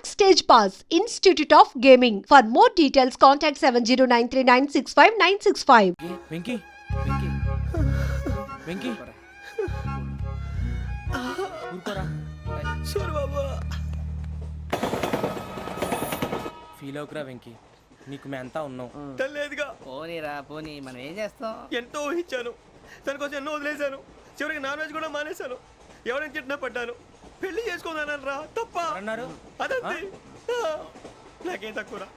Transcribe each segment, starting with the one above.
Backstage Pass, Institute of Gaming. For more details, contact 7093965965. Venky Venky Venky ఊరుకోరా. సూర్ బాబా feel అవుకురా Venky, నీకు మేమంతా ఉన్నాం. తెలియదుగా. పోనీరా పోనీ, మనం ఏం చేస్తాం? ఎంతో ఊహించాను, తన కోసం ఎన్నో వదిలేశాను, చివరికి నాన్ వెజ్ కూడా మానేశాను. ఎవరైనా తిట్టినా పడ్డాను, పెళ్లి చేసుకున్నాను రా. తప్ప అన్నారు అదంతే. నాకేం తక్కువరా,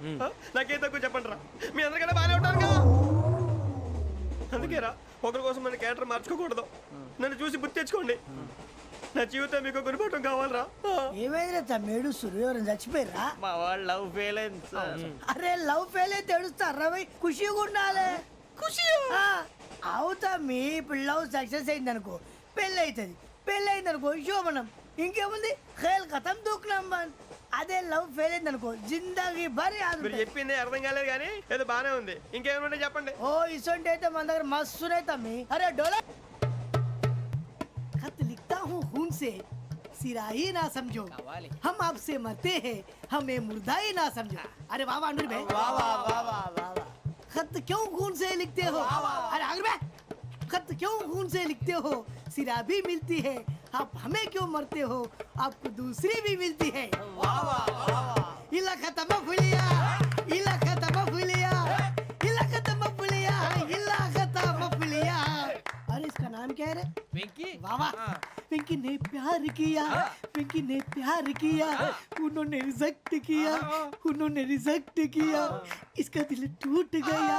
నాకేం తక్కువ చెప్పండి రా. మీ అందరికన్నా బాగానే ఉంటారుగా. అందుకేరా ఒకరి కోసం మన క్యారెక్టర్ మార్చుకోకూడదు. నన్ను చూసి గుర్తు తెచ్చుకోండి. నా జీవితం మీకు గురిపటం కావాలరా. ఏమైందిరా తమ్మేడు సూర్యవరం చచ్చిపోయిరా? మా వాళ్ళు లవ్ ఫెయిల్ అయింది సార్. అరే లవ్ ఫెయిల్ అయితే ఏడుస్తారా? ఖుషిగా ఉండాలి. ఖుషి అవుతా. మీ ఇప్పుడు లవ్ సక్సెస్ అయింది అనుకో పెళ్ళి అవుతుంది, పెళ్ళి అయింది అనుకో శోభనం. ఇంకేముంది ఖేల్ కథం దూకునాం బాన్. అదే లవ్ ఫెయిల్ అయింది అనుకో జిందాగీ భారీ. మీరు చెప్పింది అర్థం కాలేదు కానీ ఏదో బానే ఉంది. ఇంకేమైనా చెప్పండి. ఓ ఇసొంటి అయితే మన దగ్గర మస్తునే తమ్మి. అరే డోలా खत लिखता हूँ खून से, सिरा ही ना समझो, हम आपसे मरते हैं, हमें मुर्दा ही ना समझो. अरे वाह वाह अनुर भाई, वाह वाह वाह वाह वाह. खत क्यों खून से लिखते हो? अरे अनुर भाई, खत क्यों खून से लिखते हो? सिरा भी मिलती है, आप हमें क्यों मरते हो? आपको दूसरी भी मिलती है. वाह वाह वाह. इला खत्म फुलिया, इला खत्म फुलिया, इला खत्म फुलिया, इला खत्म फुलिया. अरे इसका नाम क्या है रे? వెంకీ वाह पिंकी ने प्यार किया, पिंकी ने प्यार किया, उन्होंने रिजेक्ट किया, उन्होंने रिजेक्ट किया, इसका दिल टूट गया.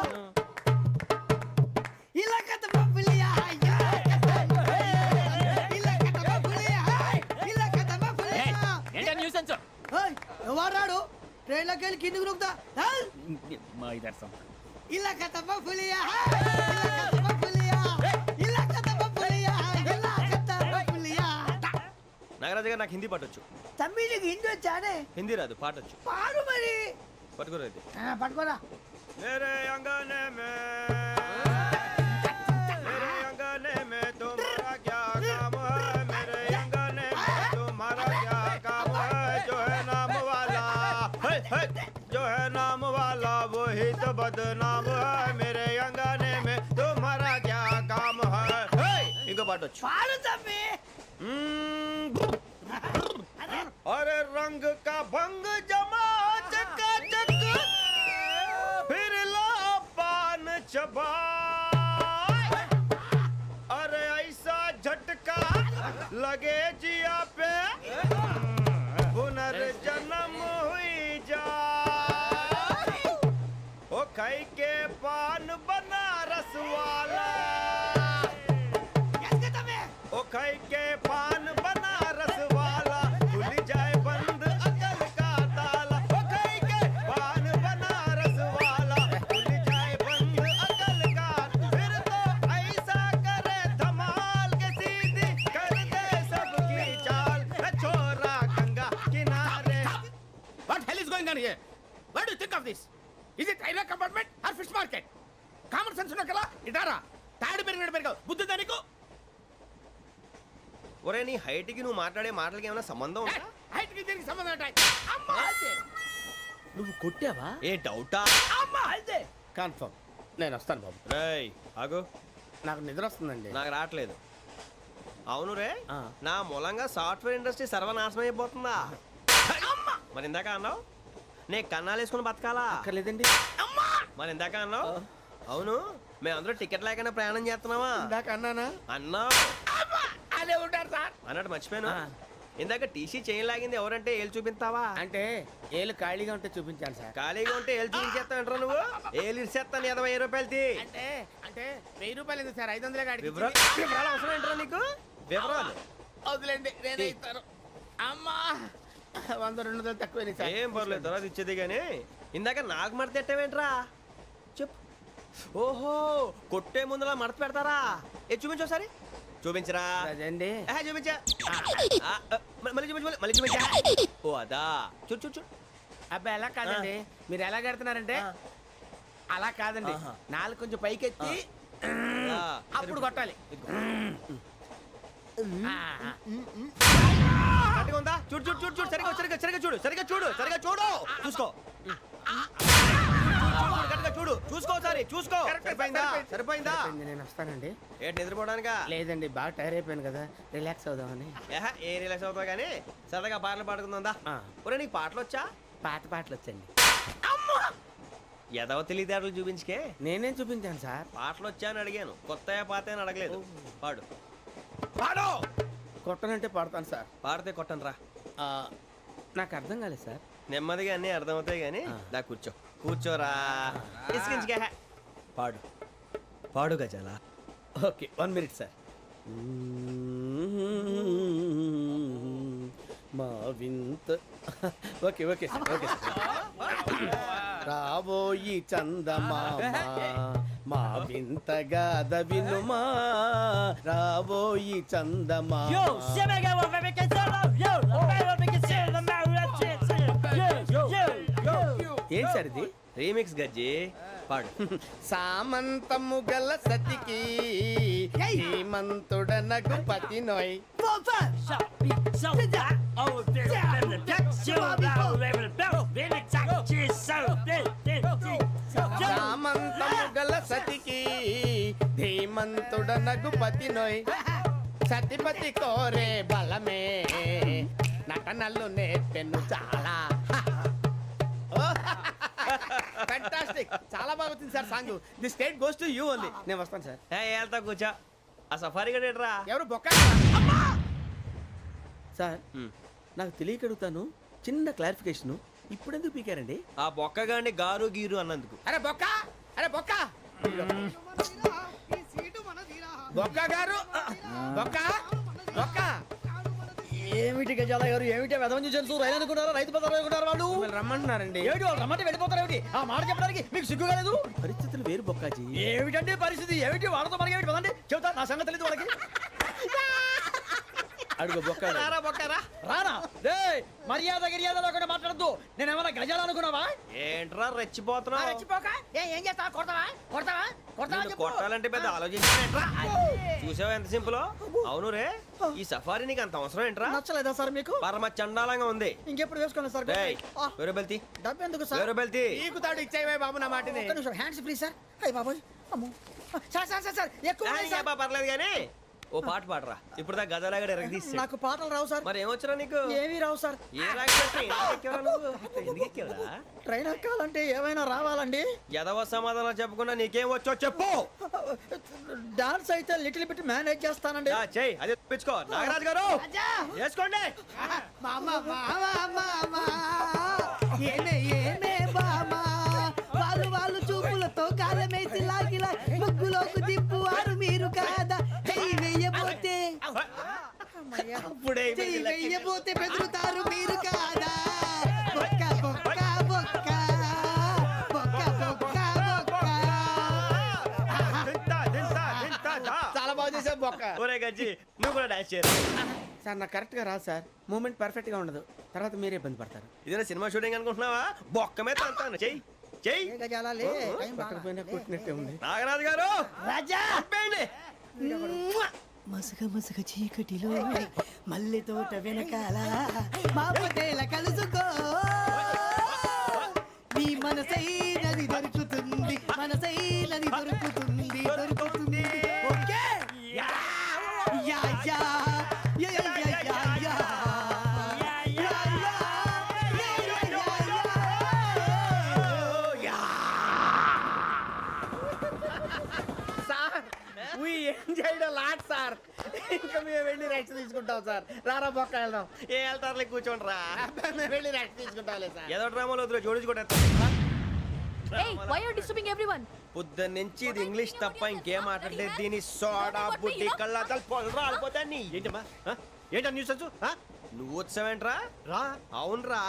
इलाका तो बबलिया है, इलाका तो बबलिया है, इलाका तो बबलिया. ఏంటా న్యూసెన్స్? ओए ఎవరాడు ట్రైన్ లోకి వెళ్ళి కిందకి రుకుతా. మా ఇదర్సం इलाका तो बबलिया है, इलाका तो बबलिया, इलाका तो बबलिया, इलाका तो बबलिया. నాగరాజు గారు నాకు హిందీ పాటొచ్చు. తమ్మి నీకు హిందీ వచ్చానే? హిందీ రాదు, పాటొచ్చు. పాడు మరి. పట్టుకోరైతే పట్టుకోరా. मेरे अंगने में, मेरे अंगने में तुम्हारा क्या काम है? मेरे अंगने में तुम्हारा क्या काम है? जो है नाम वाला, जो है नाम वाला वही तो बदनाम है. मेरे अंगने में तुम्हारा क्या काम है? इनको पाटो. పాడు తమ్మి. अरे रंग का भंग जमा चकाचक, फिर ला पान चबा. अरे ऐसा झटका लगे जिया पे, पुनर्जन्म हुई जा. ओ खाई के पान बनारस वाला, ओ खाई के पान बनारस वाला, खुल जाए बंद अकल का ताला. ओ खाई के पान बनारस वाला, खुल जाए बंद अकल का. फिर तो ऐसा करे धमाल के सीधी कर दे सबकी चाल. छोरा गंगा किनारे. What hell is going on here? What do you think of this? Is it railway compartment or fish market? Common sense ఉన్న కదా ఇదారా తాడు పెరిగినట్టు బుద్ధి దానికి. ఒరే నీ హైట్ కి నువ్వు మాట్లాడే మాటలకి ఏమైనా సంబంధం ఉందా? హైట్ కి దీనికి సంబంధం ఉంటాయి. అమ్మా నువ్వు కొట్టావా? ఏ డౌటా? అమ్మా అయితే కన్ఫర్మ్ నేను వస్తాను బాబు. రేయ్ ఆగు, నాకు నిద్ర వస్తుందండి. నాకు రావట్లేదు. అవును రే, నా మూలంగా సాఫ్ట్వేర్ ఇండస్ట్రీ సర్వనాశనం అయిపోతుందా? మరి ఇందాక అన్నావు నే కన్నాలు వేసుకుని బతకాలా? అక్కర్లేదండి. మరి ఇందాక అన్నావు అవును మేమందరూ టికెట్ లేకుండా ప్రయాణం చేస్తున్నావా? ఇందాక అన్నానా? అన్నావు. అదే ఉంటారు సార్. అన్నట్టు మర్చిపోయాను, ఇందాక టీసీ చేయి లాగింది ఎవరంటే ఏళ్ళు చూపిస్తావా? అంటే ఏళ్ళు ఖాళీగా ఉంటే చూపించాను సార్. ఖాళీగా ఉంటే ఏళ్ళు చూపించేస్తావు నువ్వు. ఏళ్ళు ఇచ్చేస్తాను 20 రూపాయలది. అంటే అంటే 1000 రూపాయలు ఎందుకు సార్? 500 గాడికి వివరాలు అవసరం ఏంట్రా నీకు? వివరాలు వదిలేండి, నేనే ఇస్తాను. అమ్మా 100-200 తక్కువ సార్. ఏం పర్లేదు, తర్వాత ఇచ్చేది కానీ ఇందాక నాకు మడత పెట్టావేంట్రా? చెప్పు. ఓహో కొట్టే ముందులా మడత పెడతారా? ఏ చూపించు ఒకసారి. చూపించరా? అదండి చూపించా. మళ్ళీ చూపించు, మళ్ళీ చూపించా. ఓ అదా, చూడు చూడు చూడు. అబ్బాయి ఎలా కాదండి, మీరు ఎలా కడుతున్నారంటే అలా కాదండి. నాలుగు కొంచెం పైకెత్తి అప్పుడు కొట్టాలి. కరెక్ట్ గా ఉందా? చూడు చూడు చూడు చూడు, సరిగా సరిగా సరిగా చూడు, సరిగా చూడు, సరిగా చూడు, చూసుకో. కరెక్ట్గా చూడు, చూసుకో, ఒకసారి చూసుకో. సరిపోయిందా? సరిపోయిందా? నేను వస్తానండి. ఏంటి నిద్రపోవడానికా? లేదండి, బాగా టైర్ అయిపోయాను కదా, రిలాక్స్ అవుదామని. ఏ రిలాక్స్ అవుతావు కానీ సరదాగా పాటలు పాడుకుందా? ఒరే నీకు పాటలు వచ్చా? పాత పాటలు వచ్చండి. ఎదవ తెలివితేటలు చూపించుకే. నేనేం చూపించాను సార్? పాటలు వచ్చా అని అడిగాను, కొత్త పాత అని అడగలేదు. పాడు. పాడు. కొట్టనంటే పాడతాను సార్. పాడితే కొట్టను రా. నాకు అర్థం కాలేదు సార్. నెమ్మదిగా అన్నీ అర్థమవుతాయి కానీ దా కూర్చో. కూర్చోరా. ఇసుకించుకే. పాడు పాడు గజాల. Okay, 1 minute sir. మా వింత. Okay okay sir, okay sir. రాబోయి చందమామ మా వింత గాథ వినుమా, రాబోయి చందమామ. ఏం సార్ ఇది? రీమిక్స్ గజ్జి. పాడు. సామంతము గల సతికి హేమంతుడనగు పతి నోయ్. సామంతము గల సతికి ధీమంతుడనగు పతి నోయ్. సతిపతి కోరే బలమే నటనలు నేర్పెను చాలా. ఫ్యాంటాస్టిక్, చాలా బాగా వచ్చింది sir song. The state goes to you only. నేను వస్తాను సార్. వెళ్తా కూర్చో. ఆ సఫారీ గడేట్రా. ఎవరు బొక్క సార్? నాకు తెలియక అడుగుతాను, చిన్న క్లారిఫికేషన్. ఇప్పుడు ఎందుకు పీకారండి? ఆ బొక్కగాడిని గారు గీరు అన్నందుకు. అరే బొక్క, అరే బొక్క, బొక్క గారు, బొక్క బొక్క. ఏమిటి గజాల గారు, ఏమిటి వెదవని చూసాను రైలు అనుకున్నారా, రైతు బజార్ అనుకున్నారు వాళ్ళు? మిమ్మల్ని రమ్మంటున్నారండి. ఏమిటి వాళ్ళు రమ్మంటే వెళ్ళిపోతారు? ఏమిటి ఆ మాట చెప్పడానికి మీకు సిగ్గు కాలేదు? పరిస్థితులు వేరు బొక్కాజీ. ఏమిటండి పరిస్థితి? ఏమిటి వాళ్ళతో మనకి ఏమిటి పదండి చెబుతా, నా సంగతి తెలియదు వాళ్ళకి. అడుగు బొక్క. రారా బొక్కరా. రానా రే, మర్యాద గిర్యాద లేకుండా మాట్లాడద్దు. నేను ఏమైనా గజాలు అనుకున్నావా? ఏంట్రా రెచ్చిపోతున్నావు? రెచ్చిపోక ఏం చేస్తావా? కొడతావా కొడతావా కొడతావా నిన్ను కొట్టాలంటే పెద్ద ఆలోచించానేంట్రా. చూసావా ఎంత సింపుల్? అవును రే, ఈ సఫారీ నీకు అంత అవసరం ఏంట్రా? నచ్చలేదా సార్ మీకు? పరమ చండాలంగా ఉంది. ఇంకెప్పుడు వేసుకోండి సార్. డేయ్, వేరే బెల్తి, డబ్బు ఎందుకు సార్? వేరే బెల్తి. నీకు తాడు ఇచ్చేవే బాబు నా మాటని. ఒక్క నిమిషం, హ్యాండ్స్ ఫ్రీ సార్. అయ్యి బాబోయ్, అమ్మో. సార్ సార్ సార్ సార్ ఎక్కువ ఉన్నాయి సార్. పర్లేదు కానీ ఓ పాట పాడరా. ఇప్పుడు దా గదలాగడ ఎరగదీసి. నాకు పాటలు రావు సార్. మరి ఏమొచ్చరా నీకు? ఏమీ రావు సార్. ఏ రాకపోతే ఎందుకు ఎక్కేవరా? ట్రైన్ ఎక్కాలంటే ఏమైనా రావాలండి. ఎదవ సమాధానం చెప్పకుండా నీకేం వచ్చో చెప్పు. డాన్స్ అయితే లిటిల్ బిట్ మేనేజ్ చేస్తానండి. చెయ్యి, అదే తెప్పించుకో. నాగరాజు గారు వేసుకోండి. మామా మామా మామా ఏమే ఏమే బామా, వాళ్ళు వాళ్ళు చూపులతో కాలమేసి లాగిలా ముగ్గులోకి దిప్పువారు మీరు కాదా? చెయ్యి వెయ్యబోతే అప్పుడే చెయ్యి వెయ్యబోతే బెదురుతారు మీరు కాదా? బొక్క బొక్క బొక్క బొక్క బొక్క బొక్క. చాలా బాగా చేసావు బొక్క. ఒరే గజ్జి, నువ్వు కూడా డాన్స్ చేయరు. సార్ నాకు కరెక్ట్ గా రాదు సార్. మూమెంట్ పర్ఫెక్ట్ గా ఉండదు, తర్వాత మీరే ఇబ్బంది పడతారు. ఇదేనా సినిమా షూటింగ్ అనుకుంటున్నావా? బొక్క మీద అంటాను. చెయ్యి చెయ్యి. ఏ గజాలా లే, టైం బాగా. పక్కన కొట్టినట్టే ఉంది. నాగరాజు గారు రాజా ఆపేయండి. మసక మసక చీకటిలో మల్లె తోట వెనకాల మా పొట్టేల కలుసుకో, నీ మనసైనది దొరుకుతుంది, మనసైనది దొరుకుతుంది దొరుకుతుంది. Okay yeah yeah yeah yeah yeah yeah yeah. Sir we enjoyed a lot sir. ఇంకా మేము వెళ్ళి రెస్ట్ తీసుకుంటాం సార్. రారా బొక్క వెళ్దాం. ఏ వెళ్తారులే, కూర్చోండి రా. మేము వెళ్ళి రెస్ట్ తీసుకుంటాంలే సార్. ఏదో డ్రామాలో వద్దు, జోడించుకుంటా. Hey, why are you disturbing everyone? పొద్దున్న నుంచి ఇది ఇంగ్లీష్ తప్ప ఇంకేం మాట్లాడలేదు. దీని సోడా బుద్ధి కళ్ళ పొలరా రాలిపోతాన్ని. ఏంటమ్మా ఏంటా న్యూస్? నువ్వు వచ్చావేంట్రా? రా. అవునరా,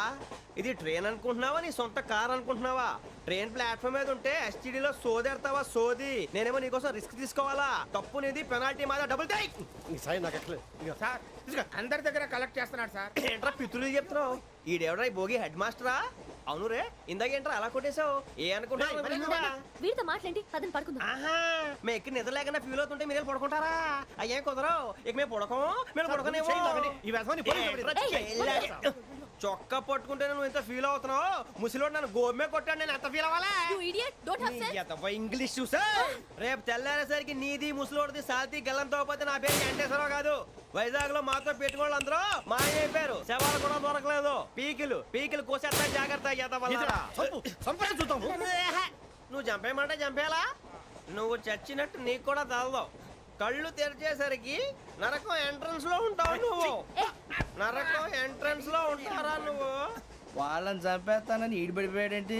ఇది ట్రైన్ అనుకుంటున్నావా నీ సొంత కార్ అనుకుంటున్నావా? ట్రైన్ ప్లాట్ఫామ్ మీద ఉంటే ఎస్టీడీలో సోదేడతావా సోది? నేనేమో నీకోసం రిస్క్ తీసుకోవాలా? తప్పు నీది, పెనాల్టీ మాదా, డబుల్ టై. సార్ ఇదిగో అందరి దగ్గర కలెక్ట్ చేస్తున్నాడు సార్. ఏంట్రా పితులు చెప్తున్నావు? ఈడెవడ్రా ఈ భోగి హెడ్ మాస్టరా? అవును రే, ఇందాక ఏంట్రా అలా కొట్టేశావు? ఏ అనుకుంటున్నా? వీరితో మాట్లాడి పదని పడుకుందాం. ఆహా, మేము ఎక్కడ నిద్ర లేకుండా ఫీల్ అవుతుంటే మీరు పడుకుంటారా? అయ్యేం కుదరవు. ఇక మేము పడకం, మేము పడకనేమో. చొక్కా పట్టుకుంటే నువ్వు ఎంత ఫీల్ అవుతున్నావు? ముసలివాడు నన్ను గోమే కొట్టాడు, నేను ఎంత ఫీల్ అవ్వాలా? You idiot, don't have sense. English చూసా? రేపు తెల్లారేసరికి నీది ముసలోడిది సాల్తీ గల్లంతో పోతే నా పేరు వెంకటేశ్వరరావు కాదు. వైజాగ్ లో మాతో పెట్టుకోళ్ళు అందరూ మాయైపోయారు. శవాలు కూడా దొరకలేదు. పీకిలు కోసేస్తా, జాగ్రత్త. నువ్వు చంపేయమంటే చంపేలా? నువ్వు చచ్చినట్టు నీకు కూడా తగదు. కళ్ళు తెరిచేసరికి నరకం ఎంట్రన్స్ లో ఉంటావు నువ్వు. నరకం ఎంట్రన్స్ లో ఉంటారా నువ్వు? వాళ్ళని చంపేస్తానని ఈడిపడిపోయాడేంటి?